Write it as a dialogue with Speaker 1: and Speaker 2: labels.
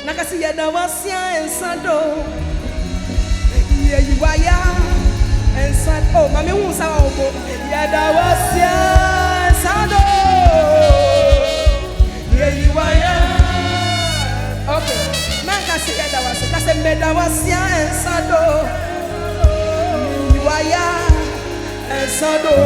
Speaker 1: Nakasi Yadawasia and Sando. Yewaya and Sando. Oh, Mammy Musa. Yadawasia and Sando. Yewaya. Okay. Nakasi Yadawasia. Nakasi Medawasia and Sando. Yewaya and Sando.